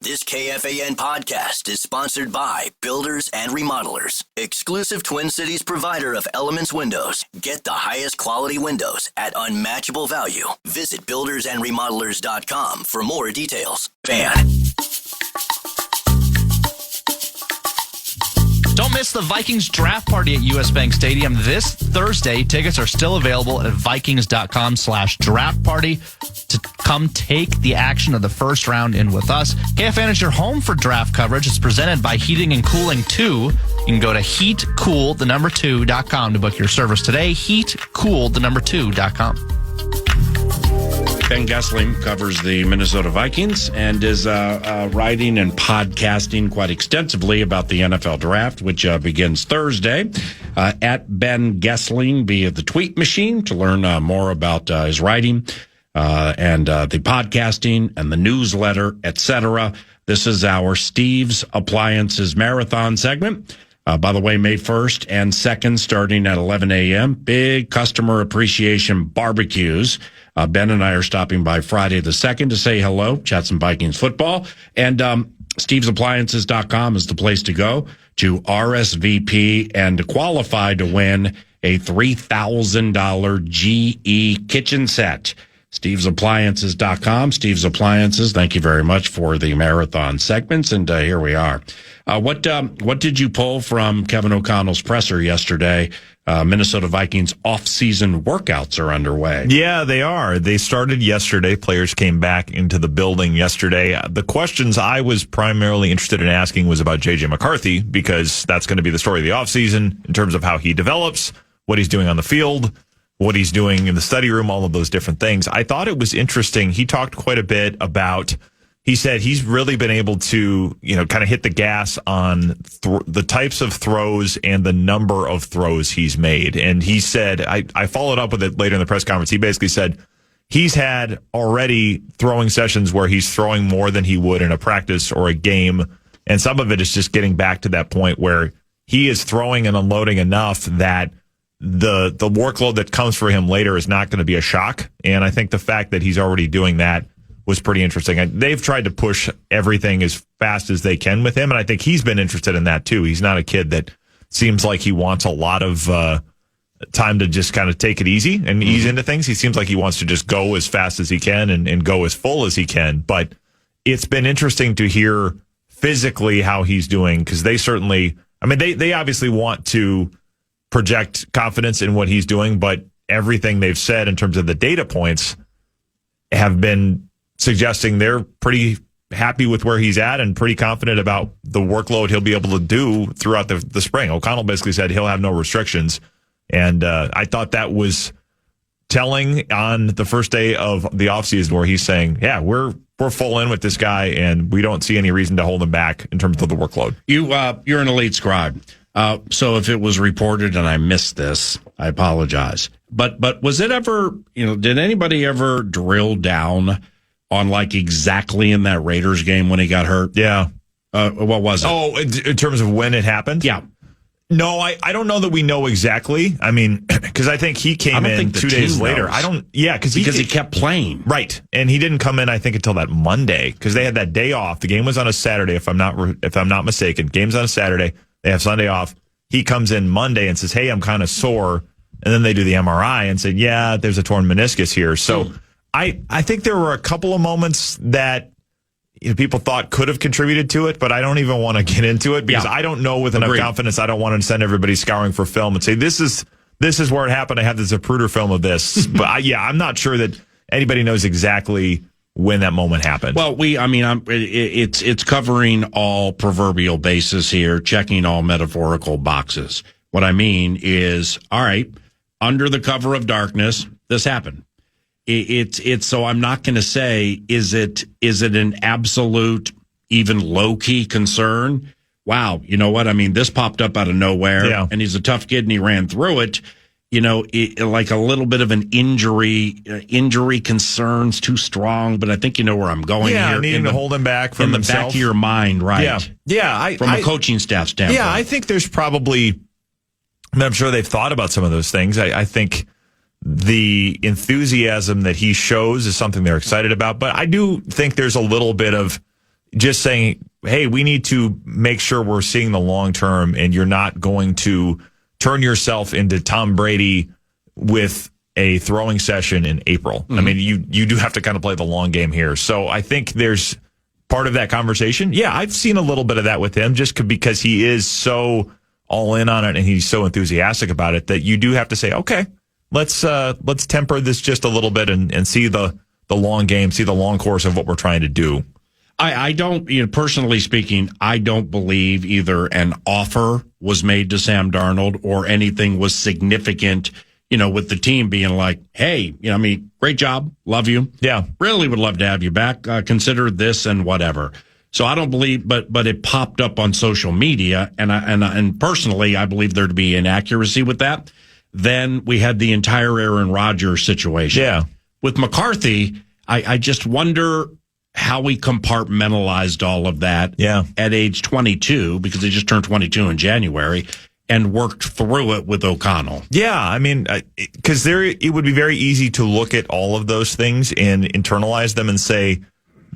This KFAN podcast is sponsored by Builders and Remodelers, exclusive Twin Cities provider of Elements Windows. Get the highest quality windows at unmatchable value. Visit buildersandremodelers.com for more details. FAN. Don't miss the Vikings draft party at US Bank Stadium this Thursday. Tickets are still available at vikings.com/draft party to come take the action of the first round in with us. KFAN is your home for draft coverage. It's presented by Heating and Cooling 2. You can go to heatcool2.com to book your service today. Heatcool2.com. Ben Goessling covers the Minnesota Vikings and is writing and podcasting quite extensively about the NFL Draft, which begins Thursday. At Ben Goessling via the tweet machine to learn more about his writing and the podcasting and the newsletter, etc. This is our Steve's Appliances Marathon segment. By the way, May 1st and 2nd, starting at 11 a.m., big customer appreciation barbecues. Ben and I are stopping by Friday the 2nd to say hello, chat some Vikings football. And Steve'sAppliances.com is the place to go to RSVP and qualify to win a $3,000 GE kitchen set. Steve'sAppliances.com. Steve's Appliances, thank you very much for the marathon segments. And here we are. What did you pull from Kevin O'Connell's presser yesterday? Minnesota Vikings off-season workouts are underway. Yeah, they are. They started yesterday. Players came back into the building yesterday. The questions I was primarily interested in asking was about J.J. McCarthy, because that's going to be the story of the offseason in terms of how he develops, what he's doing on the field, what he's doing in the study room, all of those different things. I thought it was interesting. He talked quite a bit about, he said he's really been able to, kind of hit the gas on the types of throws and the number of throws he's made. And he said, I followed up with it later in the press conference. He basically said he's had already throwing sessions where he's throwing more than he would in a practice or a game. And some of it is just getting back to that point where he is throwing and unloading enough that the workload that comes for him later is not going to be a shock. And I think the fact that he's already doing that was pretty interesting. They've tried to push everything as fast as they can with him, and I think he's been interested in that too. He's not a kid that seems like he wants a lot of time to just kind of take it easy and ease into things. He seems like he wants to just go as fast as he can and go as full as he can. But it's been interesting to hear physically how he's doing, because they certainly, they obviously want to project confidence in what he's doing, but everything they've said in terms of the data points have been suggesting they're pretty happy with where he's at and pretty confident about the workload he'll be able to do throughout the spring. O'Connell basically said he'll have no restrictions. And I thought that was telling on the first day of the offseason, where he's saying, yeah, we're full in with this guy and we don't see any reason to hold him back in terms of the workload. You're an elite scribe. So if it was reported and I missed this, I apologize. But was it ever, did anybody ever drill down on exactly in that Raiders game when he got hurt? Yeah. What was it? Oh, in terms of when it happened? Yeah. No, I don't know that we know exactly. Because I think he came in 2 days later. Because he kept playing. Right. And he didn't come in, I think, until that Monday, because they had that day off. The game was on a Saturday, if I'm not mistaken. Game's on a Saturday. They have Sunday off. He comes in Monday and says, hey, I'm kind of sore. And then they do the MRI and say, yeah, there's a torn meniscus here. So I think there were a couple of moments that people thought could have contributed to it, but I don't even want to get into it because I don't know with enough confidence. I don't want to send everybody scouring for film and say, this is where it happened. I have the Zapruder film of this. But I'm not sure that anybody knows exactly when that moment happened. Well, it's covering all proverbial bases here, checking all metaphorical boxes. What I mean is, all right, under the cover of darkness, this happened. It's so I'm not going to say, is it an absolute, even low key concern? Wow, you know what? This popped up out of nowhere, and he's a tough kid, and he ran through it. Like a little bit of an injury concerns too strong, but I think you know where I'm going here. Needing to hold him back from in the back of your mind, right? Yeah. From a coaching staff standpoint. Yeah, I think there's probably. I'm sure they've thought about some of those things. I think the enthusiasm that he shows is something they're excited about, but I do think there's a little bit of just saying, hey, we need to make sure we're seeing the long term, and you're not going to turn yourself into Tom Brady with a throwing session in April. I mean, you do have to kind of play the long game here. So I think there's part of that conversation. Yeah, I've seen a little bit of that with him just because he is so all in on it and he's so enthusiastic about it that you do have to say, okay, let's temper this just a little bit and see the long game, see the long course of what we're trying to do. I don't, personally speaking, I don't believe either an offer was made to Sam Darnold or anything was significant, with the team being like, hey, great job. Love you. Yeah. Really would love to have you back. Consider this and whatever. So I don't believe, but it popped up on social media. And personally, I believe there to be inaccuracy with that. Then we had the entire Aaron Rodgers situation. Yeah. With McCarthy, I just wonder how we compartmentalized all of that at age 22, because he just turned 22 in January, and worked through it with O'Connell. Yeah, I mean, because it would be very easy to look at all of those things and internalize them and say,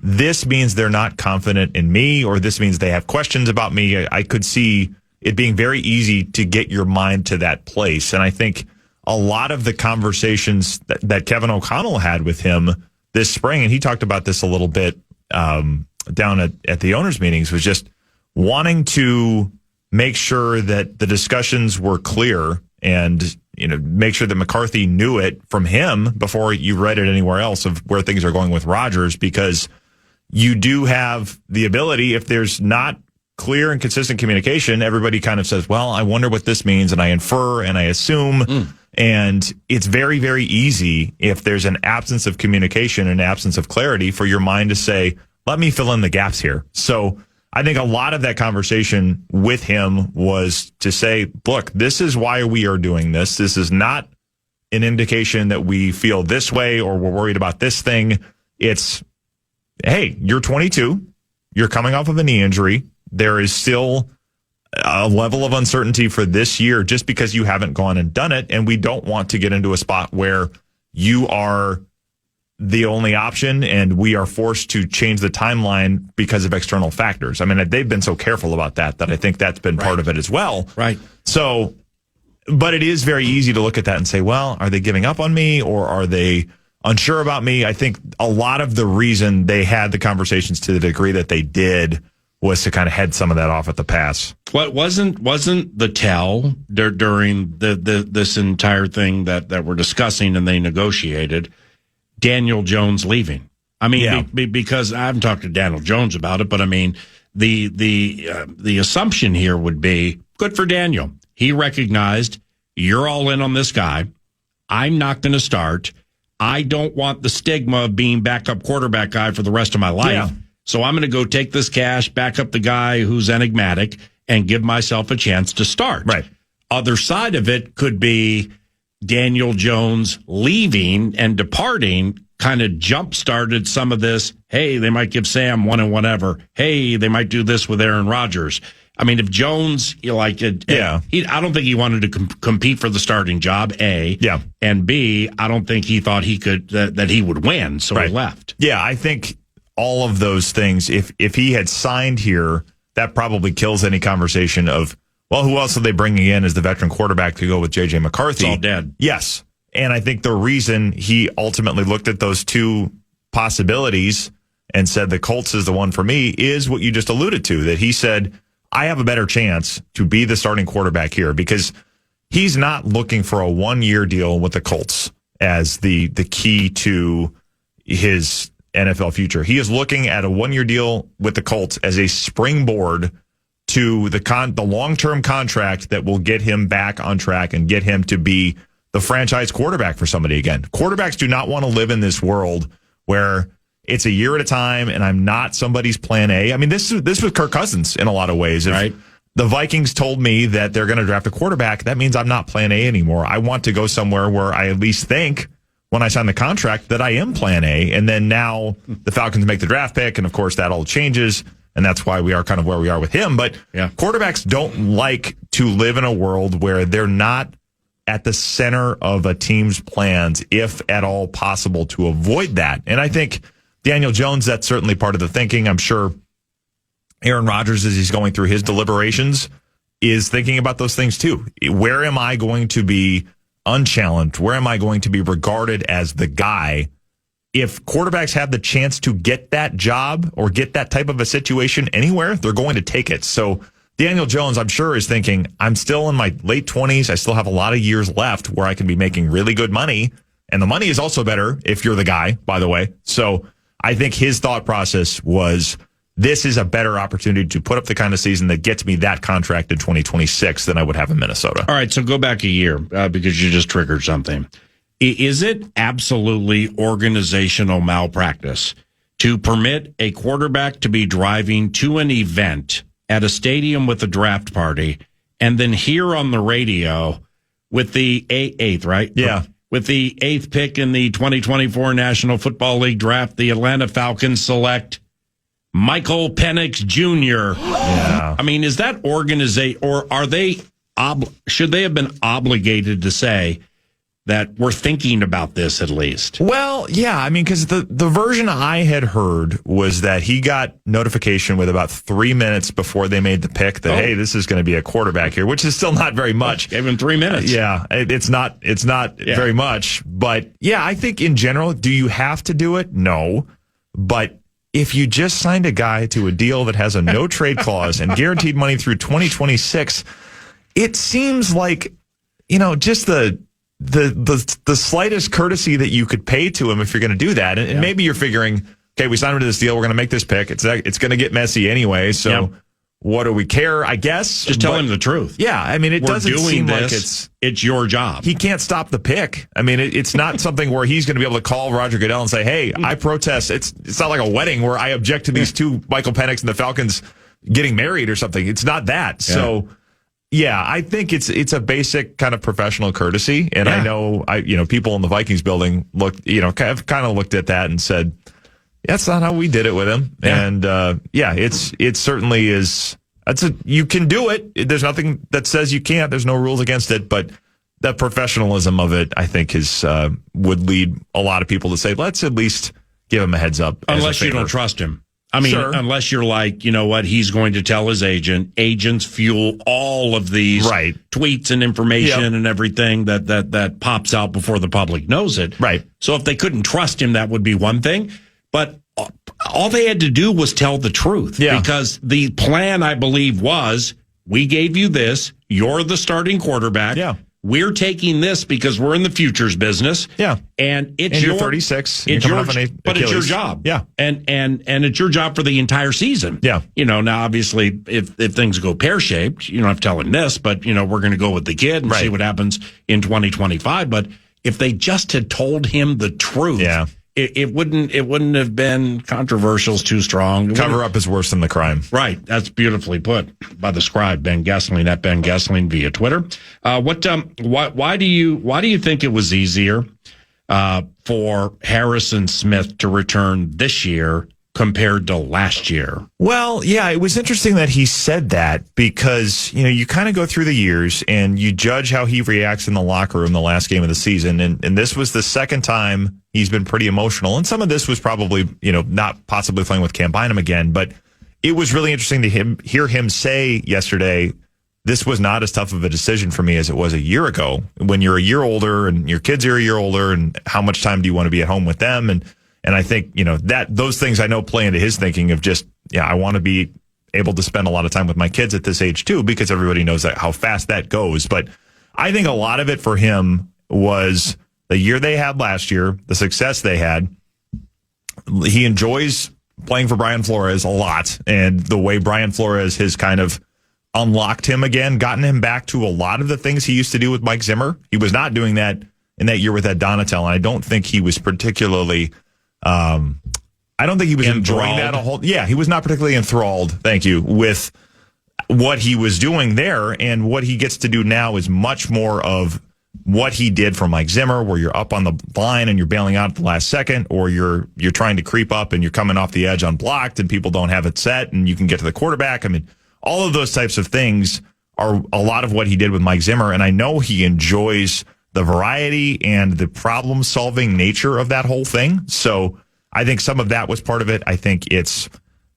this means they're not confident in me, or this means they have questions about me. I could see it being very easy to get your mind to that place. And I think a lot of the conversations that Kevin O'Connell had with him this spring, and he talked about this a little bit down at the owners' meetings, was just wanting to make sure that the discussions were clear and make sure that McCarthy knew it from him before you read it anywhere else of where things are going with Rodgers, because you do have the ability, if there's not clear and consistent communication, everybody kind of says, well, I wonder what this means, and I infer and I assume. And it's very, very easy, if there's an absence of communication and absence of clarity, for your mind to say, let me fill in the gaps here. So I think a lot of that conversation with him was to say, look, this is why we are doing this. This is not an indication that we feel this way or we're worried about this thing. It's, hey, you're 22. You're coming off of a knee injury. There is still a level of uncertainty for this year just because you haven't gone and done it. And we don't want to get into a spot where you are the only option and we are forced to change the timeline because of external factors. I mean, they've been so careful about that I think that's been part of it as well. Right. So, but it is very easy to look at that and say, well, are they giving up on me or are they unsure about me? I think a lot of the reason they had the conversations to the degree that they did was to kind of head some of that off at the pass. What wasn't the tell during this entire thing that we're discussing and they negotiated, Daniel Jones leaving? I mean, because I haven't talked to Daniel Jones about it, but I mean, the assumption here would be good for Daniel. He recognized, you're all in on this guy. I'm not going to start. I don't want the stigma of being backup quarterback guy for the rest of my life. Yeah. So I'm going to go take this cash, back up the guy who's enigmatic, and give myself a chance to start. Right. Other side of it could be Daniel Jones leaving and departing kind of jump-started some of this. Hey, they might give Sam one and whatever. Hey, they might do this with Aaron Rodgers. I mean, if Jones, I don't think he wanted to compete for the starting job, A. Yeah. And B, I don't think he thought he could, that he would win, so he left. Yeah, I think all of those things, if he had signed here, that probably kills any conversation of, well, who else are they bringing in as the veteran quarterback to go with J.J. McCarthy? It's all dead. Yes. And I think the reason he ultimately looked at those two possibilities and said the Colts is the one for me is what you just alluded to, that he said, I have a better chance to be the starting quarterback here, because he's not looking for a 1-year deal with the Colts as the key to his NFL future. He is looking at a 1-year deal with the Colts as a springboard to the long-term contract that will get him back on track and get him to be the franchise quarterback for somebody again. Quarterbacks do not want to live in this world where it's a year at a time and I'm not somebody's plan A. I mean, this was Kirk Cousins in a lot of ways. If the Vikings told me that they're going to draft a quarterback, that means I'm not plan A anymore. I want to go somewhere where I at least think when I sign the contract that I am plan A. And then now the Falcons make the draft pick. And of course that all changes. And that's why we are kind of where we are with him. But quarterbacks don't like to live in a world where they're not at the center of a team's plans, if at all possible, to avoid that. And I think Daniel Jones, that's certainly part of the thinking. I'm sure Aaron Rodgers, as he's going through his deliberations, is thinking about those things too. Where am I going to be unchallenged? Where am I going to be regarded as the guy? If quarterbacks have the chance to get that job or get that type of a situation anywhere, they're going to take it. So Daniel Jones, I'm sure, is thinking, I'm still in my late 20s. I still have a lot of years left where I can be making really good money. And the money is also better if you're the guy, by the way. So I think his thought process was, this is a better opportunity to put up the kind of season that gets me that contract in 2026 than I would have in Minnesota. All right, so go back a year because you just triggered something. Is it absolutely organizational malpractice to permit a quarterback to be driving to an event at a stadium with a draft party and then hear on the radio with the eighth, right? Yeah. With the 8th pick in the 2024 National Football League draft, the Atlanta Falcons select Michael Penix Jr. Yeah. I mean, is that organization, or are they, should they have been obligated to say that we're thinking about this at least? Well, yeah, I mean, because the version I had heard was that he got notification with about 3 minutes before they made the pick that, hey, this is going to be a quarterback here, which is still not very much. Gave him 3 minutes. Yeah, it's not very much. But yeah, I think in general, do you have to do it? No. But if you just signed a guy to a deal that has a no trade clause and guaranteed money through 2026, it seems like, just the slightest courtesy that you could pay to him if you're going to do that. And maybe you're figuring, okay, we signed him to this deal. We're going to make this pick. It's going to get messy anyway. So what do we care? I guess. Just tell him the truth. Yeah. I mean, it doesn't seem like it's your job. He can't stop the pick. I mean, it's not something where he's going to be able to call Roger Goodell and say, hey, I protest. It's not like a wedding where I object to these two, Michael Penix and the Falcons, getting married or something. It's not that. Yeah. So, yeah, I think it's a basic kind of professional courtesy. And I know, people in the Vikings building have kind of looked at that and said, that's not how we did it with him. Yeah. And, it certainly is. You can do it. There's nothing that says you can't. There's no rules against it. But the professionalism of it, I think, would lead a lot of people to say, let's at least give him a heads up. Unless you don't trust him. I mean, unless you're like, you know what, he's going to tell his agent. Agents fuel all of these tweets and information and everything that pops out before the public knows it. Right. So if they couldn't trust him, that would be one thing. But all they had to do was tell the truth. Yeah. Because the plan, I believe, was, we gave you this. You're the starting quarterback. Yeah. We're taking this because we're in the futures business. Yeah. And you're 36. It's your job. Yeah. And it's your job for the entire season. Yeah. Now obviously if things go pear-shaped, you don't have to tell him this, but we're going to go with the kid and see what happens in 2025. But if they just had told him the truth, it wouldn't have been controversial. It's too strong. Cover up is worse than the crime. Right. That's beautifully put by the scribe, Ben Goessling, at Ben Goessling via Twitter. Why do you think it was easier for Harrison Smith to return this year compared to last year? Well, yeah, it was interesting that he said that because, you kind of go through the years and you judge how he reacts in the locker room the last game of the season. And this was the second time he's been pretty emotional. And some of this was probably, not possibly playing with Cam Bynum again, but it was really interesting to hear him say yesterday, this was not as tough of a decision for me as it was a year ago. When you're a year older and your kids are a year older, and how much time do you want to be at home with them? And I think, that those things I know play into his thinking of just, I want to be able to spend a lot of time with my kids at this age too, because everybody knows how fast that goes. But I think a lot of it for him was the year they had last year, the success they had. He enjoys playing for Brian Flores a lot, and the way Brian Flores has kind of unlocked him again, gotten him back to a lot of the things he used to do with Mike Zimmer. He was not doing that in that year with Ed Donatel, and I don't think he was particularly I don't think he was enjoying that a whole. Yeah, he was not particularly enthralled. Thank you, with what he was doing there, and what he gets to do now is much more of what he did for Mike Zimmer, where you're up on the line and you're bailing out at the last second, or you're trying to creep up and you're coming off the edge unblocked and people don't have it set and you can get to the quarterback. I mean, all of those types of things are a lot of what he did with Mike Zimmer, and I know he enjoys the variety and the problem-solving nature of that whole thing. So I think some of that was part of it. I think it's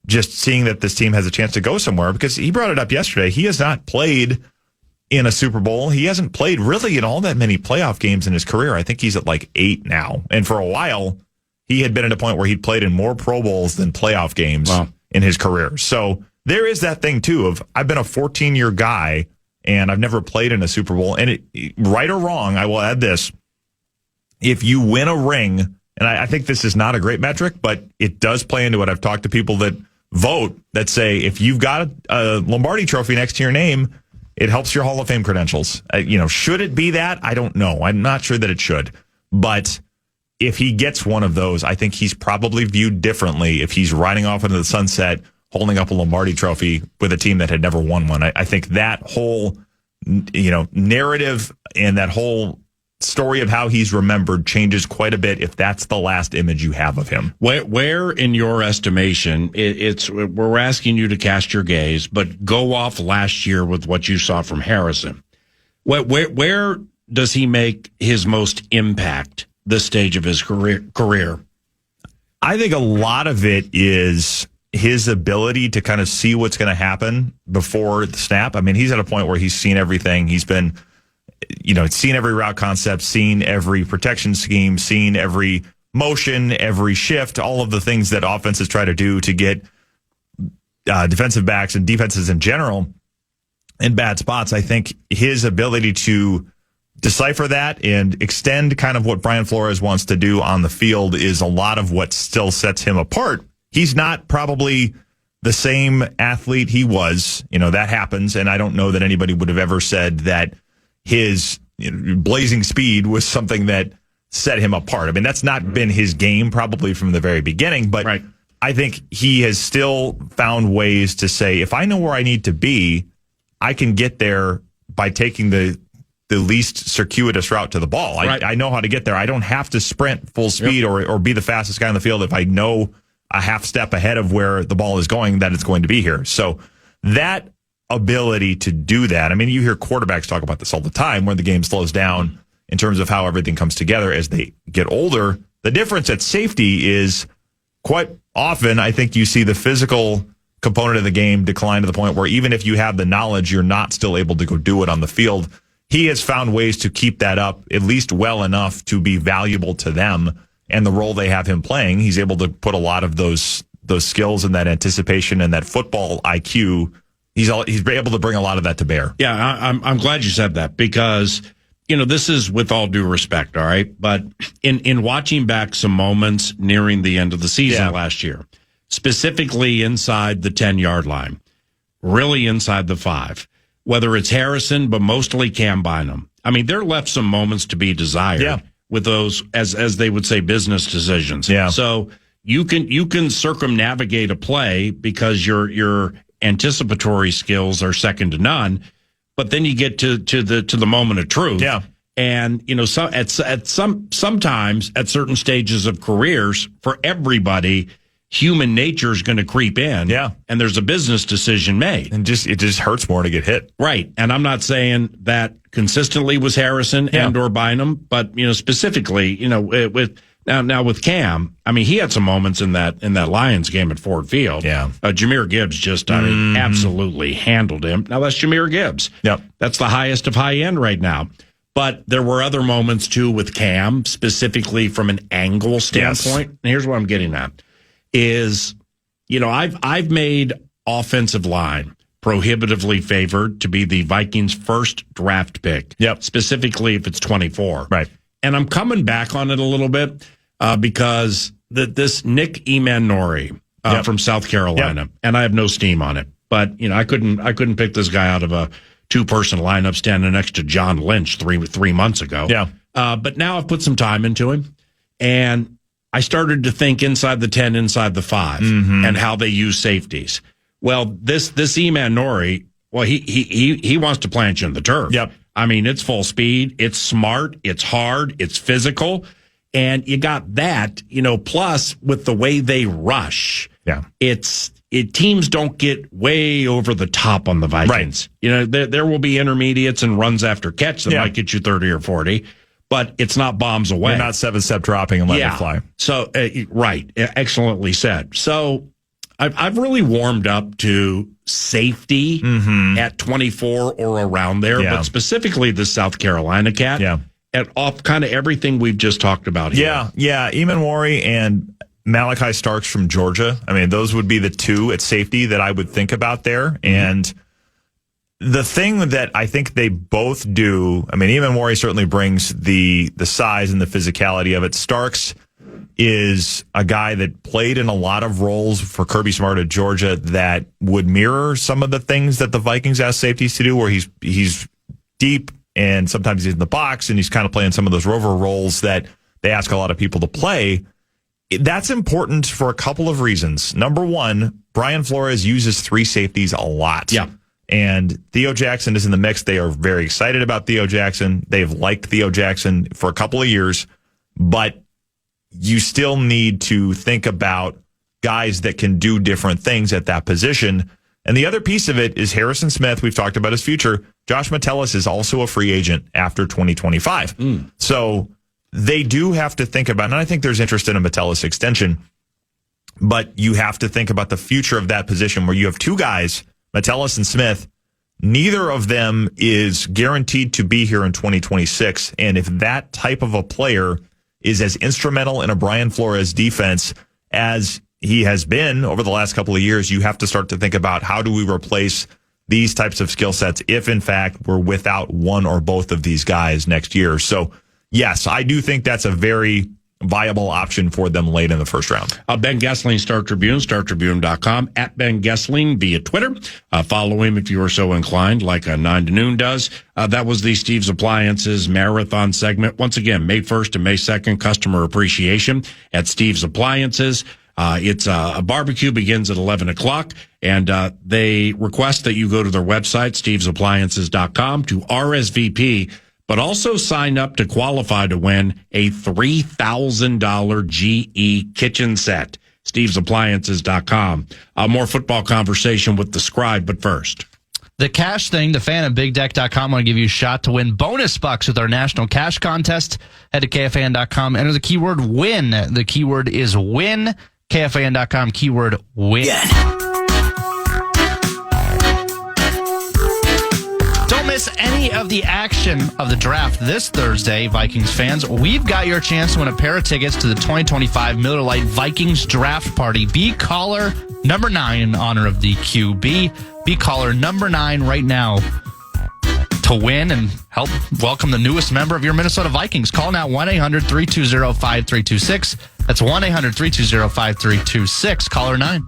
just seeing that this team has a chance to go somewhere, because he brought it up yesterday. He has not played in a Super Bowl. He hasn't played really in all that many playoff games in his career. I think he's at like 8 now. And for a while, he had been at a point where he'd played in more Pro Bowls than playoff games in his career. So there is that thing, too, of I've been a 14-year guy, and I've never played in a Super Bowl. And right or wrong, I will add this. If you win a ring, and I think this is not a great metric, but it does play into it. I've talked to people that vote that say if you've got a Lombardi trophy next to your name, it helps your Hall of Fame credentials. Should it be that? I don't know. I'm not sure that it should. But if he gets one of those, I think he's probably viewed differently if he's riding off into the sunset, holding up a Lombardi trophy with a team that had never won one. I think that whole, narrative and that whole story of how he's remembered changes quite a bit if that's the last image you have of him. Where in your estimation, we're asking you to cast your gaze, but go off last year with what you saw from Harrison. Where does he make his most impact this stage of his career? I think a lot of it is his ability to kind of see what's going to happen before the snap. I mean, he's at a point where he's seen everything. He's been seen every route concept, seen every protection scheme, seen every motion, every shift, all of the things that offenses try to do to get defensive backs and defenses in general in bad spots. I think his ability to decipher that and extend kind of what Brian Flores wants to do on the field is a lot of what still sets him apart. He's not probably the same athlete he was. That happens, and I don't know that anybody would have ever said that his blazing speed was something that set him apart. I mean, that's not been his game probably from the very beginning, but right. I think he has still found ways to say, if I know where I need to be, I can get there by taking the least circuitous route to the ball. Right. I know how to get there. I don't have to sprint full speed or be the fastest guy on the field if I know a half step ahead of where the ball is going, that it's going to be here. So that ability to do that. I mean, you hear quarterbacks talk about this all the time, where the game slows down in terms of how everything comes together as they get older. The difference at safety is quite often, I think you see the physical component of the game decline to the point where even if you have the knowledge, you're not still able to go do it on the field. He has found ways to keep that up at least well enough to be valuable to them and the role they have him playing. He's able to put a lot of those skills and that anticipation and that football IQ. He's able to bring a lot of that to bear. Yeah, I'm glad you said that, because this is with all due respect, all right? But in watching back some moments nearing the end of the season last year, specifically inside the 10-yard line, really inside the 5, whether it's Harrison, but mostly Cam Bynum. I mean, there left some moments to be desired with those, as they would say, business decisions. Yeah. So you can circumnavigate a play because your anticipatory skills are second to none, but then you get to the moment of truth. Yeah. And sometimes at certain stages of careers, for everybody, human nature is going to creep in. Yeah. And there's a business decision made. And it just hurts more to get hit. Right. And I'm not saying that consistently was Harrison and or Bynum, but specifically, with With Cam, I mean, he had some moments in that Lions game at Ford Field. Yeah. Jahmyr Gibbs just, absolutely handled him. Now, that's Jahmyr Gibbs. Yep. That's the highest of high end right now. But there were other moments, too, with Cam, specifically from an angle standpoint. Yes. And here's what I'm getting at is, I've made offensive line prohibitively favored to be the Vikings' first draft pick. Yep. Specifically if it's 24. Right. And I'm coming back on it a little bit because this Nick Emanori from South Carolina, and I have no steam on it, but I couldn't pick this guy out of a two-person lineup standing next to John Lynch three months ago. Yeah. But now I've put some time into him, and I started to think inside the 10, inside the 5, and how they use safeties. Well, this Emanori, well, he wants to plant you in the turf. Yep. I mean, it's full speed, it's smart, it's hard, it's physical, and you got that, plus with the way they rush. Yeah. Teams don't get way over the top on the Vikings. Right. There will be intermediates and runs after catch that might get you 30 or 40, but it's not bombs away. You're not 7-step dropping and letting it fly. So, right. Excellently said. So, I've really warmed up to safety at 24 or around there, but specifically the South Carolina cat. Yeah. And off kind of everything we've just talked about here. Yeah. Eamon and Malachi Starks from Georgia. I mean, those would be the two at safety that I would think about there. And the thing that I think they both do, I mean, Eamon certainly brings the size and the physicality of it. Starks is a guy that played in a lot of roles for Kirby Smart at Georgia that would mirror some of the things that the Vikings ask safeties to do, where he's deep and sometimes he's in the box and he's kind of playing some of those rover roles that they ask a lot of people to play. That's important for a couple of reasons. Number one, Brian Flores uses three safeties a lot. Yeah. And Theo Jackson is in the mix. They are very excited about Theo Jackson. They've liked Theo Jackson for a couple of years, but you still need to think about guys that can do different things at that position. And the other piece of it is Harrison Smith. We've talked about his future. Josh Metellus is also a free agent after 2025. So they do have to think about, and I think there's interest in a Metellus extension, but you have to think about the future of that position where you have two guys, Metellus and Smith. Neither of them is guaranteed to be here in 2026. And if that type of a player is as instrumental in a Brian Flores defense as he has been over the last couple of years, you have to start to think about how do we replace these types of skill sets if, in fact, we're without one or both of these guys next year. So, yes, I do think that's a very viable option for them late in the first round. Ben Goessling, Star Tribune, StarTribune.com, at Ben Goessling via Twitter. Follow him if you are so inclined, like 9 to noon does. That was the Steve's Appliances Marathon segment. Once again, May 1st and May 2nd, customer appreciation at Steve's Appliances. It's a barbecue begins at 11 o'clock, and they request that you go to their website, stevesappliances.com, to RSVP, but also sign up to qualify to win a $3,000 GE kitchen set. stevesappliances.com. More football conversation with the Scribe, but first. The cash thing, the fan at BigDeck.com want to give you a shot to win bonus bucks with our national cash contest. Head to KFAN.com, enter the keyword WIN. The keyword is WIN. KFAN.com, keyword WIN. Yeah. Don't miss any of the action of the draft this Thursday, Vikings fans. We've got your chance to win a pair of tickets to the 2025 Miller Lite Vikings Draft Party. Be caller number 9 in honor of the QB. Be caller number 9 right now to win and help welcome the newest member of your Minnesota Vikings. Call now 1-800-320-5326. That's 1-800-320-5326. Caller 9.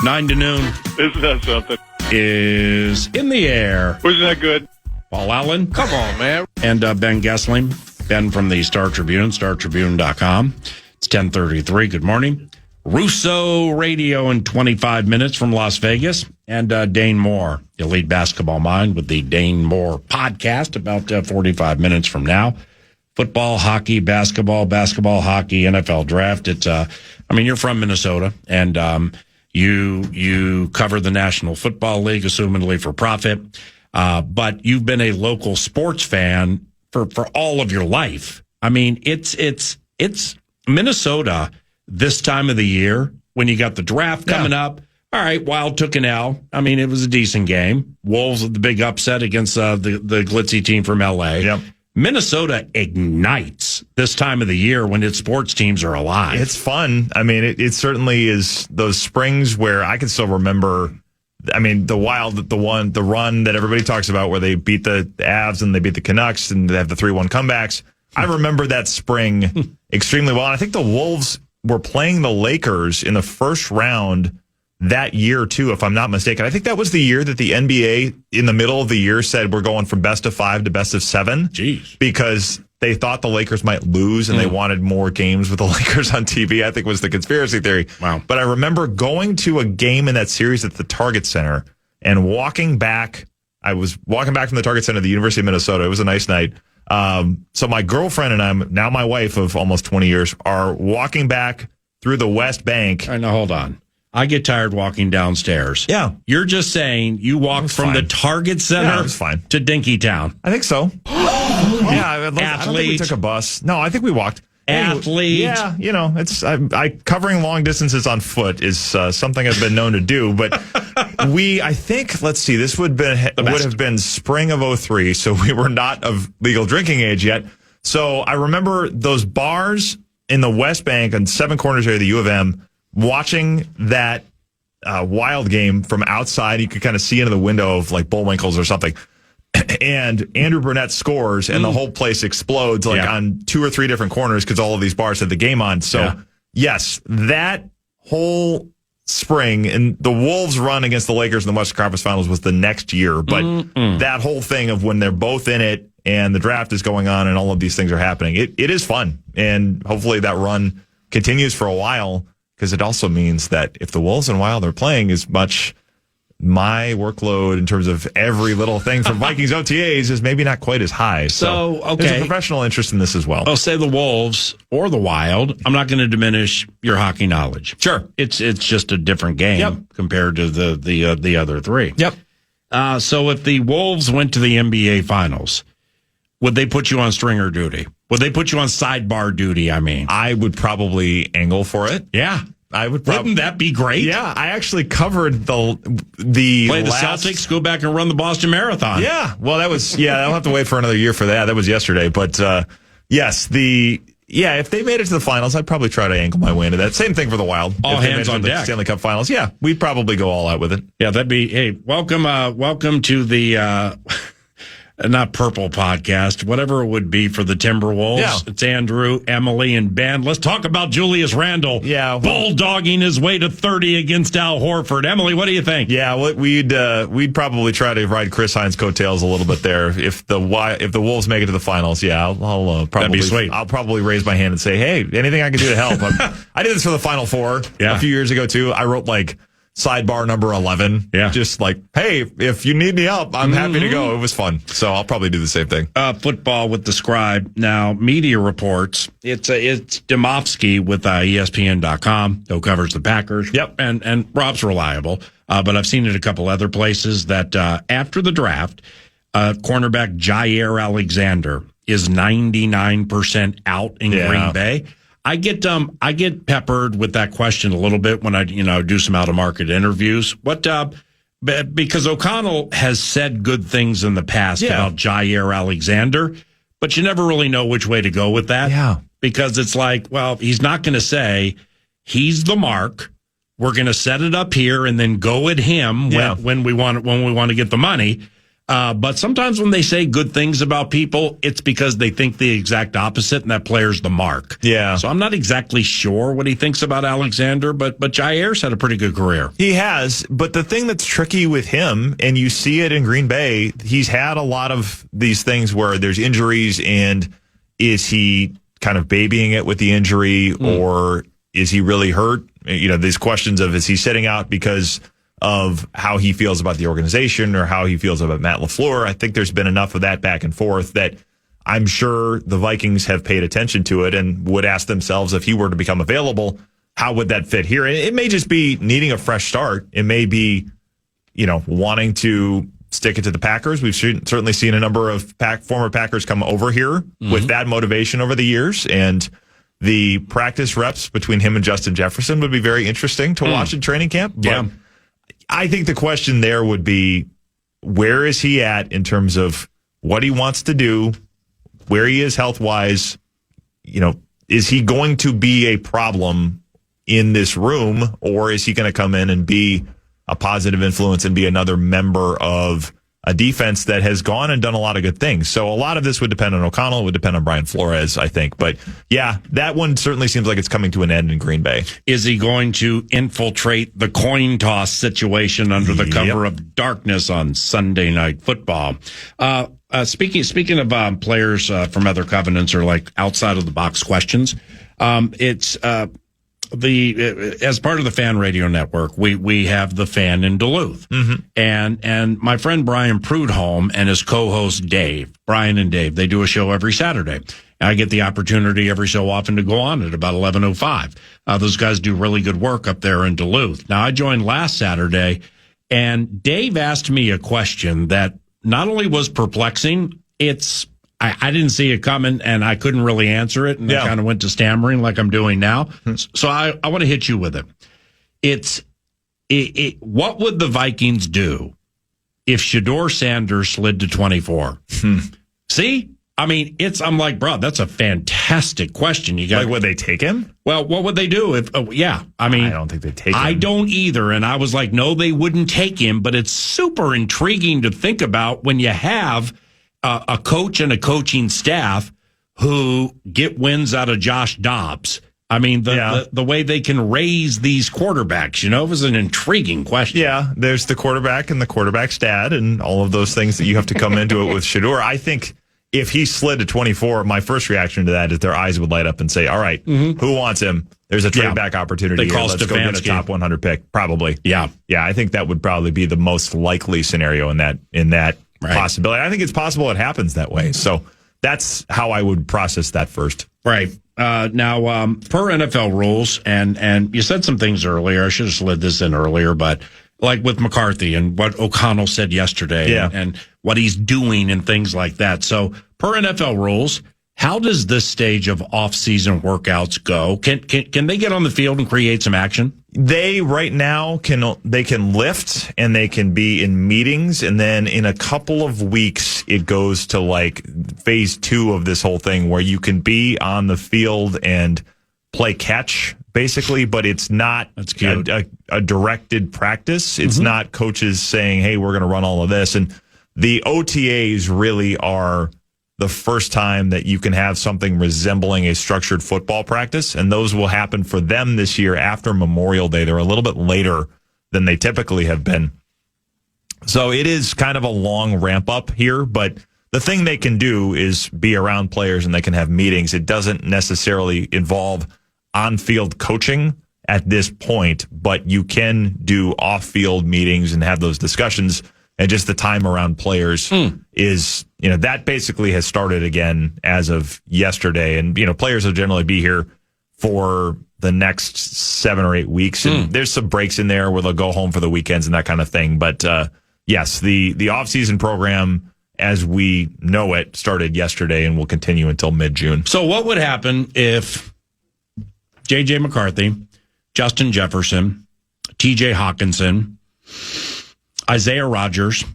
Nine to noon. Isn't that something? Is in the air. Wasn't that good? Paul Allen. Come on, man. And Ben Goessling. Ben from the Star Tribune, StarTribune.com. It's 10:33. Good morning. Russo Radio in 25 minutes from Las Vegas. And Dane Moore, Elite Basketball Mind, with the Dane Moore podcast about 45 minutes from now. Football, hockey, basketball, hockey, NFL draft. It's, you're from Minnesota, and you cover the National Football League, assumedly for profit. But you've been a local sports fan for all of your life. I mean, it's Minnesota this time of the year when you got the draft coming up. All right, Wild took an L. I mean, it was a decent game. Wolves with the big upset against the glitzy team from LA. Yep. Minnesota ignites this time of the year when its sports teams are alive. It's fun. I mean, it certainly is those springs where I can still remember. I mean, the Wild, the run that everybody talks about where they beat the Avs and they beat the Canucks and they have the 3-1 comebacks. I remember that spring extremely well. And I think the Wolves were playing the Lakers in the first round that year, too, if I'm not mistaken. I think that was the year that the NBA in the middle of the year said we're going from best of 5 to best of 7. Jeez. Because they thought the Lakers might lose and they wanted more games with the Lakers on TV, I think was the conspiracy theory. Wow. But I remember going to a game in that series at the Target Center and walking back. I was walking back from the Target Center to the University of Minnesota. It was a nice night. So my girlfriend and I, now my wife of almost 20 years, are walking back through the West Bank. All right, now hold on. I get tired walking downstairs. Yeah. You're just saying you walked from the Target Center to Dinkytown. I think so. Yeah, I don't think we took a bus. No, I think we walked. Athlete. Yeah, it's I covering long distances on foot is something I've been known to do. But I think, let's see, this would have been spring of 2003, so we were not of legal drinking age yet. So I remember those bars in the West Bank on Seven Corners area of the U of M, watching that Wild game from outside. You could kind of see into the window of like Bullwinkle's or something. And Andrew Burnett scores, and the whole place explodes on 2 or 3 different corners because all of these bars had the game on. So, yes, that whole spring, and the Wolves' run against the Lakers in the Western Conference Finals was the next year. But that whole thing of when they're both in it and the draft is going on and all of these things are happening, it is fun. And hopefully that run continues for a while, because it also means that if the Wolves and Wild are playing as much, my workload in terms of every little thing from Vikings OTAs is maybe not quite as high. So there's a professional interest in this as well. I'll say the Wolves or the Wild. I'm not going to diminish your hockey knowledge. Sure. It's just a different game compared to the other three. Yep. So if the Wolves went to the NBA Finals, would they put you on stringer duty? Would they put you on sidebar duty, I mean? I would probably angle for it. Yeah. I would. Wouldn't that be great? Yeah, I actually covered the play the Celtics, go back and run the Boston Marathon. Yeah, well, that was I'll have to wait for another year for that. That was yesterday, but yes, if they made it to the finals, I'd probably try to angle my way into that. Same thing for the Wild. All hands on deck. Stanley Cup Finals. Yeah, we'd probably go all out with it. Yeah, that'd be. Hey, welcome to the. Not Purple Podcast, whatever it would be for the Timberwolves. Yeah. It's Andrew, Emily, and Ben. Let's talk about Julius Randle. Yeah, bulldogging his way to 30 against Al Horford. Emily, what do you think? Yeah, well, we'd probably try to ride Chris Hines' coattails a little bit there. If the Wolves make it to the finals, I'll probably that'd be sweet. I'll probably raise my hand and say, hey, anything I can do to help. I did this for the Final Four a few years ago too. I wrote sidebar number 11. Yeah. Just hey, if you need me help, I'm happy to go. It was fun. So I'll probably do the same thing. Football with the Scribe. Now, media reports. It's Demovsky with ESPN.com, who covers the Packers. Yep. And Rob's reliable. But I've seen it a couple other places that after the draft, cornerback Jair Alexander is 99% out in Green Bay. I get peppered with that question a little bit when I do some out of market interviews. Because O'Connell has said good things in the past about Jair Alexander, but you never really know which way to go with that. Yeah. Because it's he's not going to say he's the mark. We're going to set it up here and then go at him when we want to get the money. But sometimes when they say good things about people, it's because they think the exact opposite, and that player's the mark. Yeah. So I'm not exactly sure what he thinks about Alexander, but Jair's had a pretty good career. He has, but the thing that's tricky with him, and you see it in Green Bay, he's had a lot of these things where there's injuries, and is he kind of babying it with the injury, or is he really hurt? These questions of, is he sitting out because of how he feels about the organization or how he feels about Matt LaFleur. I think there's been enough of that back and forth that I'm sure the Vikings have paid attention to it and would ask themselves, if he were to become available, how would that fit here? It may just be needing a fresh start. It may be, wanting to stick it to the Packers. We've certainly seen a number of former Packers come over here with that motivation over the years, and the practice reps between him and Justin Jefferson would be very interesting to watch in training camp. But I think the question there would be, where is he at in terms of what he wants to do, where he is health-wise? Is he going to be a problem in this room, or is he going to come in and be a positive influence and be another member of a defense that has gone and done a lot of good things? So a lot of this would depend on O'Connell. It would depend on Brian Flores, I think. But that one certainly seems like it's coming to an end in Green Bay. Is he going to infiltrate the coin toss situation under the cover of darkness on Sunday Night Football? Speaking of players from other covenants or outside of the box questions, it's as part of the Fan Radio Network, we have the Fan in Duluth, and my friend Brian Prudhomme and his co-host Brian and Dave, they do a show every Saturday. I get the opportunity every so often to go on at about 11:05. Those guys do really good work up there in Duluth. Now, I joined last Saturday, and Dave asked me a question that not only was perplexing, I didn't see it coming, and I couldn't really answer it, and I kind of went to stammering like I'm doing now. So I want to hit you with it. What would the Vikings do if Shedeur Sanders slid to 24? See? I mean, I'm like, bro, that's a fantastic question. Would they take him? Well, what would they do if? I don't think they take him. I don't either. And I was like, no, they wouldn't take him. But it's super intriguing to think about when you have a coach and a coaching staff who get wins out of Josh Dobbs. I mean, the way they can raise these quarterbacks, it was an intriguing question. Yeah, there's the quarterback and the quarterback stat and all of those things that you have to come into it with Shedeur. I think if he slid to 24, my first reaction to that is their eyes would light up and say, all right, who wants him? There's a trade back opportunity here. Let's go get a top 100 pick. Probably. Yeah. Yeah, I think that would probably be the most likely scenario in that possibility. I think it's possible it happens that way. So that's how I would process that first. Right. Now, per NFL rules, and you said some things earlier. I should have slid this in earlier, but like with McCarthy and what O'Connell said yesterday and what he's doing and things like that. So per NFL rules, how does this stage of off-season workouts go? Can they get on the field and create some action? They right now can lift and they can be in meetings, and then in a couple of weeks it goes to like phase 2 of this whole thing where you can be on the field and play catch basically, but it's not a directed practice. It's not coaches saying, hey, we're going to run all of this. And the OTAs really are the first time that you can have something resembling a structured football practice, and those will happen for them this year after Memorial Day. They're a little bit later than they typically have been. So it is kind of a long ramp up here, but the thing they can do is be around players and they can have meetings. It doesn't necessarily involve on-field coaching at this point, but you can do off-field meetings and have those discussions. And just the time around players is, that basically has started again as of yesterday. And, players will generally be here for the next 7 or 8 weeks. And there's some breaks in there where they'll go home for the weekends and that kind of thing. But, yes, the off-season program, as we know it, started yesterday and will continue until mid-June. So what would happen if J.J. McCarthy, Justin Jefferson, T.J. Hawkinson, Isaiah Rodgers,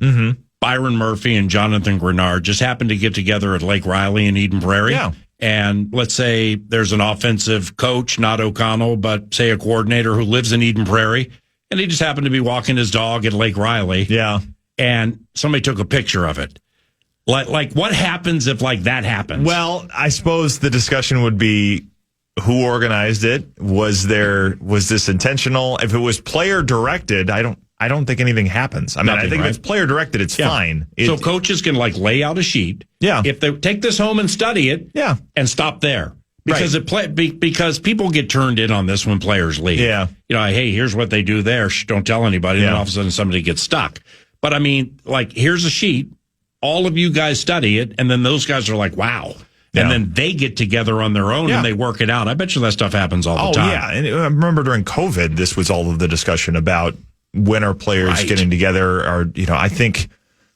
Byron Murphy, and Jonathan Grenard just happened to get together at Lake Riley in Eden Prairie? Yeah. And let's say there's an offensive coach, not O'Connell, but say a coordinator who lives in Eden Prairie, and he just happened to be walking his dog at Lake Riley. Yeah. And somebody took a picture of it. Like what happens if like that happens? Well, I suppose the discussion would be who organized it. Was this intentional? If it was player directed, I don't think anything happens. I mean, I think if it's player directed, it's fine. So coaches can like lay out a sheet. Yeah. If they take this home and study it. Yeah. And stop there. Because because people get turned in on this when players leave. Yeah. Hey, here's what they do there. Don't tell anybody. Yeah. And all of a sudden somebody gets stuck. But I mean, like, here's a sheet. All of you guys study it. And then those guys are like, wow. And then they get together on their own and they work it out. I bet you that stuff happens all the time. Oh, yeah. And I remember during COVID, this was all of the discussion about when are players getting together. Or, I think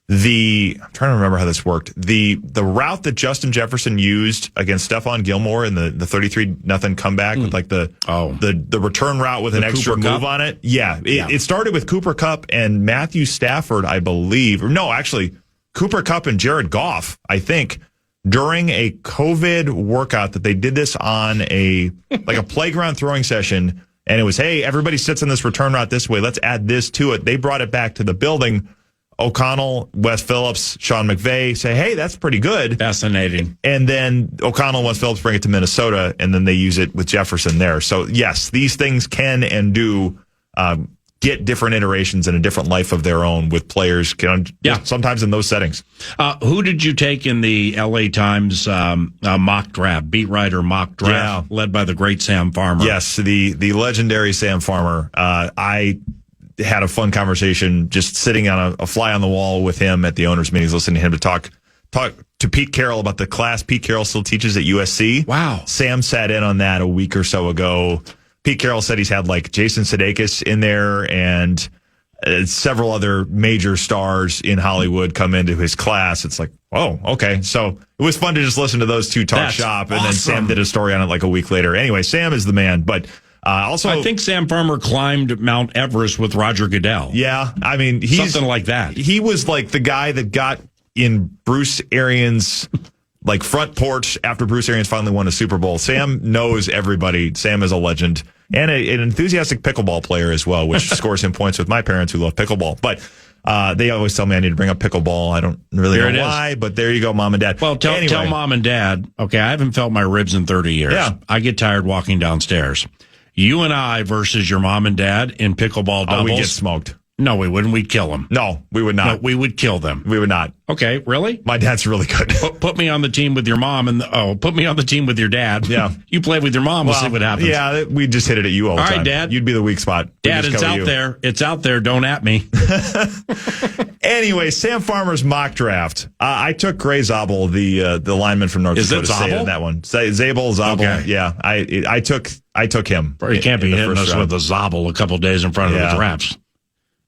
I'm trying to remember how this worked. The route that Justin Jefferson used against Stephon Gilmore in the 33-0 comeback with like the return route with an extra move on it. Yeah. It started with Cooper Kupp and Matthew Stafford, I believe. Or no, actually, Cooper Kupp and Jared Goff, I think, during a COVID workout that they did this on a playground throwing session. And it was, hey, everybody sits on this return route this way. Let's add this to it. They brought it back to the building. O'Connell, Wes Phillips, Sean McVay say, hey, that's pretty good. Fascinating. And then O'Connell and Wes Phillips bring it to Minnesota, and then they use it with Jefferson there. So, yes, these things can and do get different iterations and a different life of their own with players. Sometimes in those settings. Who did you take in the LA Times mock draft, beat writer mock draft, led by the great Sam Farmer? Yes, the legendary Sam Farmer. I had a fun conversation just sitting on a fly on the wall with him at the owners' meetings, listening to him to talk to Pete Carroll about the class Pete Carroll still teaches at USC. Wow. Sam sat in on that a week or so ago. Pete Carroll said he's had like Jason Sudeikis in there and several other major stars in Hollywood come into his class. It's like, oh, okay. So it was fun to just listen to those two talk shop. And then Sam did a story on it like a week later. Anyway, Sam is the man. But also, I think Sam Farmer climbed Mount Everest with Roger Goodell. Yeah. I mean, he's something like that. He was like the guy that got in Bruce Arians' like front porch after Bruce Arians finally won a Super Bowl. Sam knows everybody. Sam is a legend and an enthusiastic pickleball player as well, which scores him points with my parents who love pickleball. But they always tell me I need to bring up pickleball. I don't really know why, but there you go, Mom and Dad. Well, tell Mom and Dad, okay, I haven't felt my ribs in 30 years. Yeah. I get tired walking downstairs. You and I versus your mom and dad in pickleball doubles. Oh, we get smoked. No, we wouldn't. We'd kill them. No, we would not. No, we would kill them. We would not. Okay, really? My dad's really good. Put me on the team with your mom put me on the team with your dad. Yeah. You play with your mom. We'll see what happens. Yeah, we just hit it at you all the time. All right, Dad. You'd be the weak spot. Dad, it's out there. It's out there. Don't at me. Anyway, Sam Farmer's mock draft. I took Gray Zabel, the lineman from North Dakota State in that one. Zabel. Okay. Yeah, I took him. You can't be hitting us with a Zabel a couple days in front of the drafts.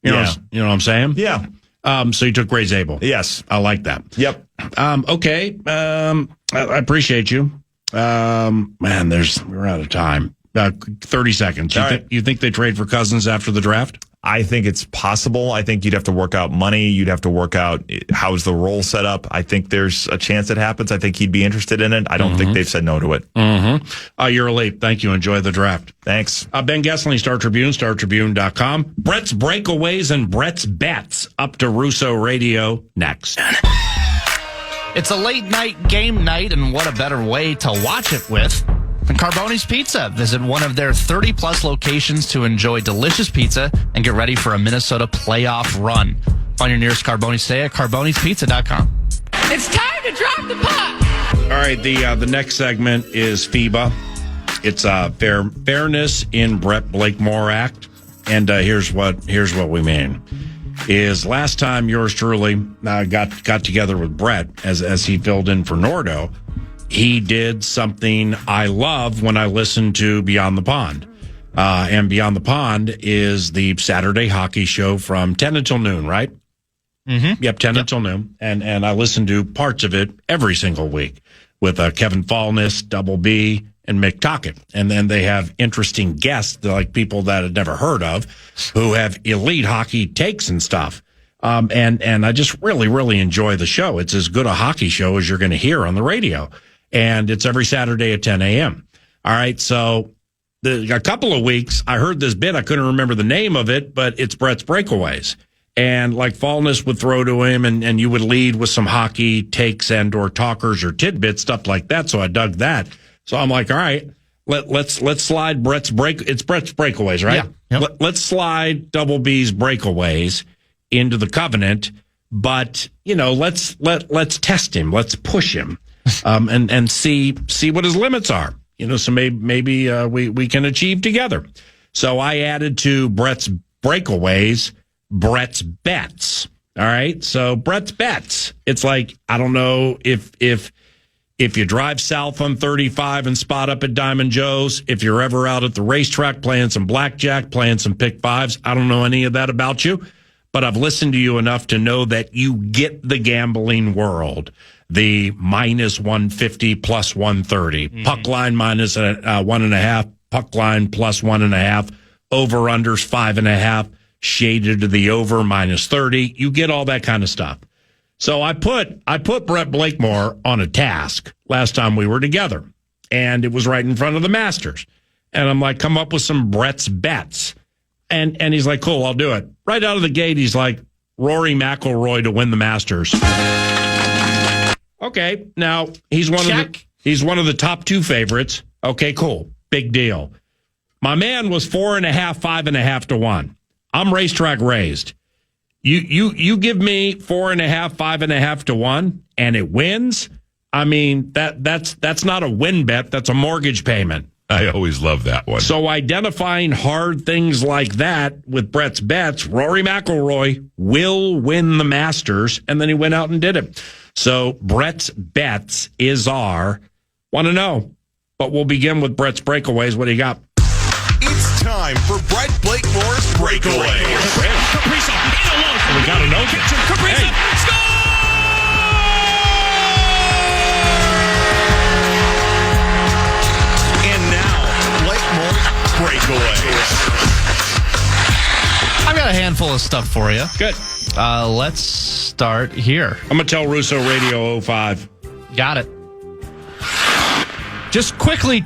You know what I'm saying? Yeah. So you took Gray Zabel. Yes. I like that. Yep. Okay. I appreciate you. Man, we're out of time. 30 seconds. You think they trade for Cousins after the draft? I think it's possible. I think you'd have to work out money. You'd have to work out how's the role set up. I think there's a chance it happens. I think he'd be interested in it. I don't think they've said no to it. You're a leap. Thank you. Enjoy the draft. Thanks. Ben Goessling, Star Tribune, StarTribune.com. Brett's Breakaways and Brett's Bets up to Russo Radio next. It's a late night game night, and what a better way to watch it with than Carboni's Pizza. Visit one of their 30-plus locations to enjoy delicious pizza and get ready for a Minnesota playoff run. Find your nearest Carboni's today at carbonispizza.com. It's time to drop the puck. All right, the next segment is FIBA. It's Fairness in Brett Blakemore Act, and here's what we mean. Is last time yours truly got together with Brett as he filled in for Nordo, he did something I love when I listen to Beyond the Pond. And Beyond the Pond is the Saturday hockey show from 10 until noon, right? Mm-hmm. Yep, 10 until noon. And I listen to parts of it every single week with Kevin Fallness, Double B, and Mick Tocchet. And then they have interesting guests, like people that I'd never heard of, who have elite hockey takes and stuff. And I just really, really enjoy the show. It's as good a hockey show as you're going to hear on the radio. And it's every Saturday at 10 a.m. All right, so a couple of weeks, I heard this bit. I couldn't remember the name of it, but it's Brett's Breakaways. And like Fallness would throw to him, and you would lead with some hockey takes and or talkers or tidbits, stuff like that. So I dug that. So I'm like, all right, let's slide Brett's Breakaways, right? Yeah. Yep. Let's slide Double B's Breakaways into the covenant, but let's test him, let's push him, and see what his limits are. So maybe we can achieve together. So I added to Brett's Breakaways Brett's Bets. All right, so Brett's Bets. It's like, I don't know if you drive south on 35 and spot up at Diamond Joe's, if you're ever out at the racetrack playing some blackjack, playing some pick fives, I don't know any of that about you, but I've listened to you enough to know that you get the gambling world. The minus 150 plus 130, puck line minus 1.5, puck line plus 1.5, over-unders 5.5, shaded to the over minus 30. You get all that kind of stuff. So I put Brett Blakemore on a task last time we were together, and it was right in front of the Masters. And I'm like, come up with some Brett's Bets. And he's like, cool, I'll do it. Right out of the gate, he's like, Rory McIlroy to win the Masters. Okay, now he's one of the top two favorites. Okay, cool, big deal. My man was 4.5, 5.5 to 1. I'm racetrack raised. You give me 4.5, 5.5 to 1, and it wins. I mean, that's not a win bet. That's a mortgage payment. I always love that one. So identifying hard things like that with Brett's bets, Rory McIlroy will win the Masters, and then he went out and did it. So Brett's bets is our want to know, but we'll begin with Brett's breakaways. What do you got? It's time for Brett Blakemore's breakaway. We got to know. Score! And now, Blakemore's breakaway. I've got a handful of stuff for you. Good. Let's start here. I'm going to tell Russo Radio 05. Got it. Just quickly,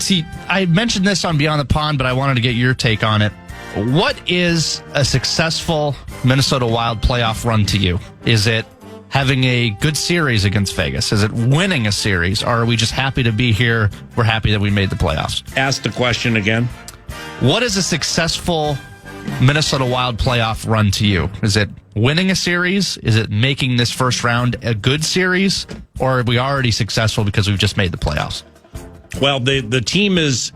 I mentioned this on Beyond the Pond, but I wanted to get your take on it. What is a successful Minnesota Wild playoff run to you? Is it having a good series against Vegas? Is it winning a series? Or are we just happy to be here? We're happy that we made the playoffs. Ask the question again. What is a successful Minnesota Wild playoff run to you? Is it winning a series? Is it making this first round a good series? Or are we already successful because we've just made the playoffs? Well, the team is...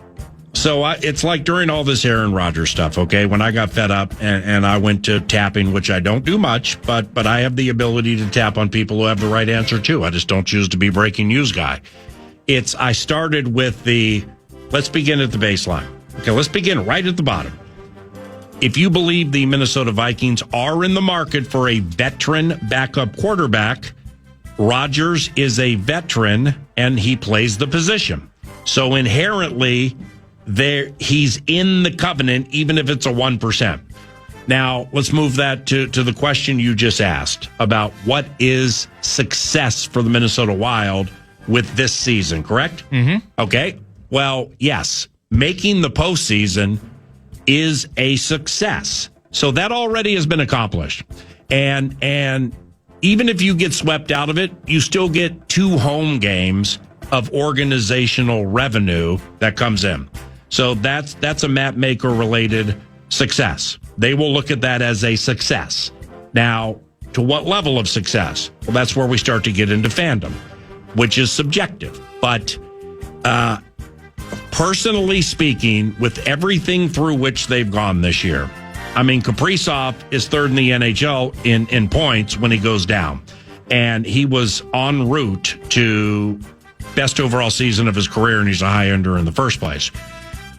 So it's like during all this Aaron Rodgers stuff, okay, when I got fed up and I went to tapping, which I don't do much, but I have the ability to tap on people who have the right answer too. I just don't choose to be breaking news guy. I started with let's begin at the baseline. Okay, let's begin right at the bottom. If you believe the Minnesota Vikings are in the market for a veteran backup quarterback, Rodgers is a veteran and he plays the position. So inherently, he's in the covenant, even if it's a 1%. Now, let's move that to the question you just asked about what is success for the Minnesota Wild with this season, correct? Mm-hmm. Okay. Well, yes. Making the postseason is a success. So that already has been accomplished. And even if you get swept out of it, you still get 2 home games of organizational revenue that comes in. So that's a map maker related success. They will look at that as a success. Now, to what level of success? Well, that's where we start to get into fandom, which is subjective. But personally speaking, with everything through which they've gone this year, I mean, Kaprizov is third in the NHL in points when he goes down. And he was en route to best overall season of his career, and he's a high ender in the first place.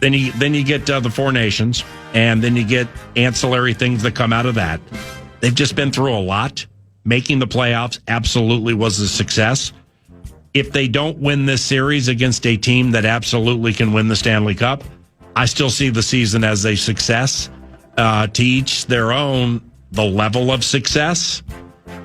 Then you get the Four Nations, and then you get ancillary things that come out of that. They've just been through a lot. Making the playoffs absolutely was a success. If they don't win this series against a team that absolutely can win the Stanley Cup, I still see the season as a success. To each their own, the level of success,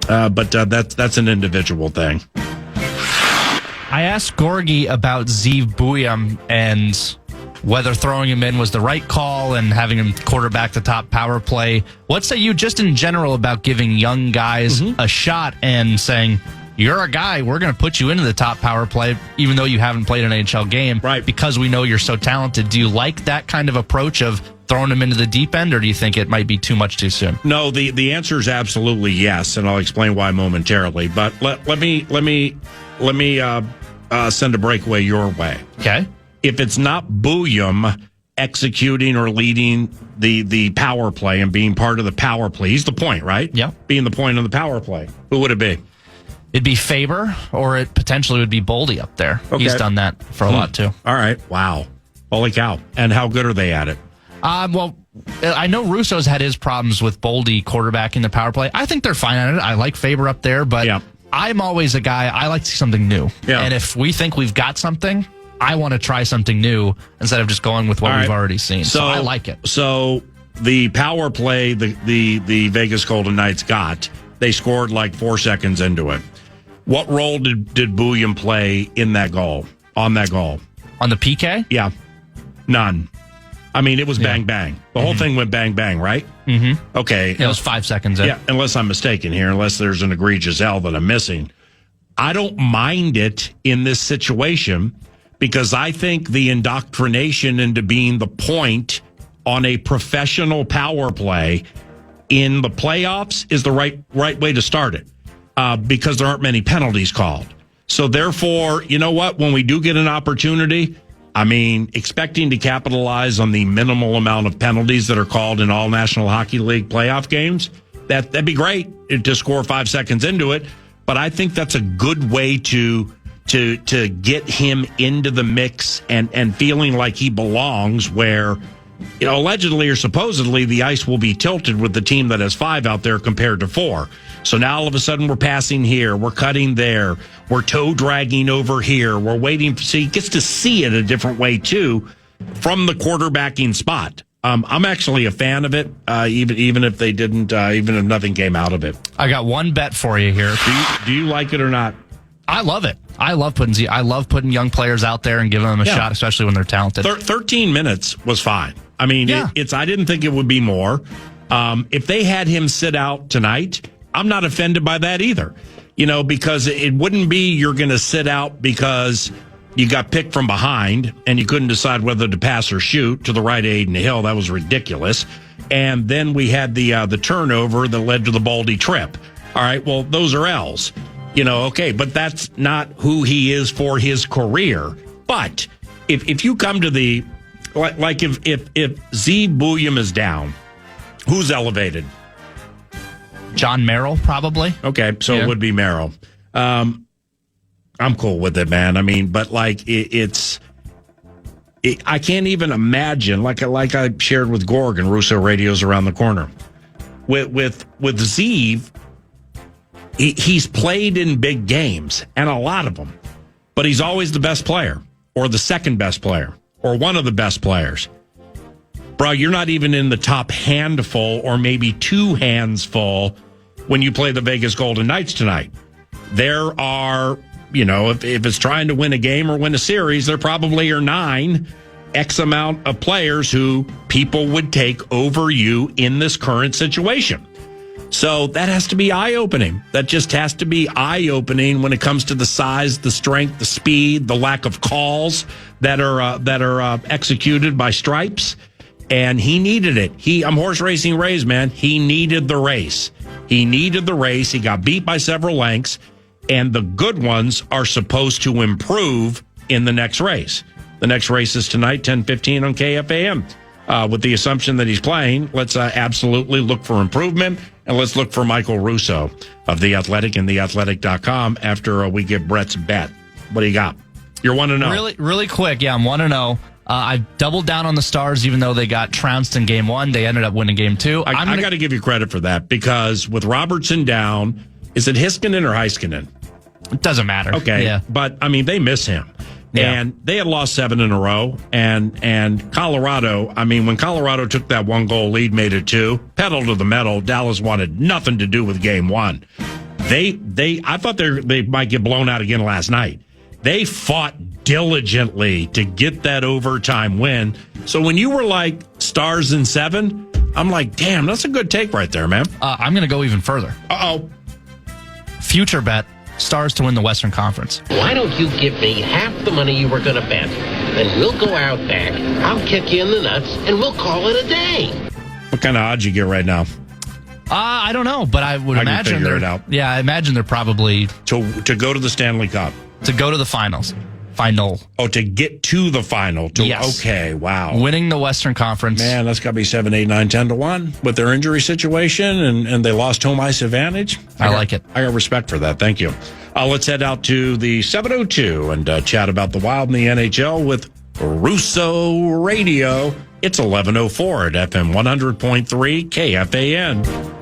but that's an individual thing. I asked Gorgie about Zeev Buium and whether throwing him in was the right call and having him quarterback the top power play. What say you just in general about giving young guys a shot and saying, you're a guy, we're going to put you into the top power play, even though you haven't played an NHL game, right? Because we know you're so talented. Do you like that kind of approach of throwing him into the deep end, or do you think it might be too much too soon? No, the answer is absolutely yes, and I'll explain why momentarily. But let me send a breakaway your way. Okay. If it's not Buium executing or leading the power play and being part of the power play, he's the point, right? Yeah. Being the point of the power play. Who would it be? It'd be Faber, or it potentially would be Boldy up there. Okay. He's done that for a lot, too. All right. Wow. Holy cow. And how good are they at it? Well, I know Russo's had his problems with Boldy quarterbacking the power play. I think they're fine at it. I like Faber up there, but I'm always a guy, I like to see something new. Yeah. And if we think we've got something, I want to try something new instead of just going with what we've already seen. So I like it. So the power play the Vegas Golden Knights got, they scored like 4 seconds into it. What role did Buium play in that goal? On that goal? On the PK? Yeah. None. I mean, it was bang, bang. The whole thing went bang, bang, right? Mm-hmm. Okay. It was 5 seconds in. Yeah, unless I'm mistaken here, unless there's an egregious L that I'm missing. I don't mind it in this situation because I think the indoctrination into being the point on a professional power play in the playoffs is the right way to start it because there aren't many penalties called. So therefore, you know what? When we do get an opportunity, I mean, expecting to capitalize on the minimal amount of penalties that are called in all National Hockey League playoff games, that'd be great to score 5 seconds into it. But I think that's a good way to get him into the mix and feeling like he belongs where, you know, allegedly or supposedly the ice will be tilted with the team that has 5 out there compared to 4. So now all of a sudden we're passing here, we're cutting there, we're toe dragging over here, we're waiting. So he gets to see it a different way too from the quarterbacking spot. I'm actually a fan of it, even if they didn't, even if nothing came out of it. I got one bet for you here. Do you like it or not? I love it. I love putting young players out there and giving them a shot, especially when they're talented. 13 minutes was fine. I mean, I didn't think it would be more. If they had him sit out tonight, I'm not offended by that either. You know, because it wouldn't be you're going to sit out because you got picked from behind and you couldn't decide whether to pass or shoot to the right of Aiden Hill. That was ridiculous. And then we had the turnover that led to the Baldy trip. All right, well, those are L's. You know, okay, but that's not who he is for his career. But if you come to the, like if Z William is down, who's elevated? John Merrill, probably. Okay, so it would be Merrill. I'm cool with it, man. I mean, but like I can't even imagine, like I shared with Gorg and Russo Radio's around the corner. With Zeev, he's played in big games, and a lot of them, but he's always the best player, or the second best player, or one of the best players. Bro, you're not even in the top handful, or maybe 2 hands full when you play the Vegas Golden Knights tonight. There are, you know, if it's trying to win a game or win a series, there probably are 9 X amount of players who people would take over you in this current situation. So that has to be eye-opening. That just has to be eye-opening when it comes to the size, the strength, the speed, the lack of calls that are executed by Stripes. And he needed it. I'm horse racing Rays, man. He needed the race. He needed the race. He got beat by several lengths. And the good ones are supposed to improve in the next race. The next race is tonight, 10:15 on KFAN. With the assumption that he's playing, let's absolutely look for improvement. And let's look for Michael Russo of The Athletic and theathletic.com after we get Brett's bet. What do you got? You're 1-0. Really quick. Yeah, I'm 1-0. I doubled down on the Stars, even though they got trounced in game 1. They ended up winning game 2. I got to give you credit for that because with Robertson down, is it Heiskanen or Heiskanen? It doesn't matter. Okay. Yeah. But, I mean, they miss him. Yeah. And they had lost 7 in a row. And Colorado, I mean, when Colorado took that 1-goal lead, made it 2, pedal to the metal, Dallas wanted nothing to do with game 1. I thought they might get blown out again last night. They fought diligently to get that overtime win. So when you were like Stars in 7, I'm like, damn, that's a good take right there, man. I'm going to go even further. Uh-oh. Future bet, Stars to win the Western Conference. Why don't you give me half the money you were going to bet? Then we'll go out back, I'll kick you in the nuts, and we'll call it a day. What kind of odds you get right now? I don't know, but I would imagine can figure it out. Yeah, I imagine they're probably to go to the Stanley Cup. To go to the finals. Final. Oh, to get to the final. Yes. Okay, wow. Winning the Western Conference. Man, that's got to be 7, 8, 9, 10 to 1 with their injury situation, and they lost home ice advantage. I like it. I got respect for that. Thank you. Let's head out to the 702 and chat about the Wild in the NHL with Russo Radio. It's 11:04 at FM 100.3 KFAN.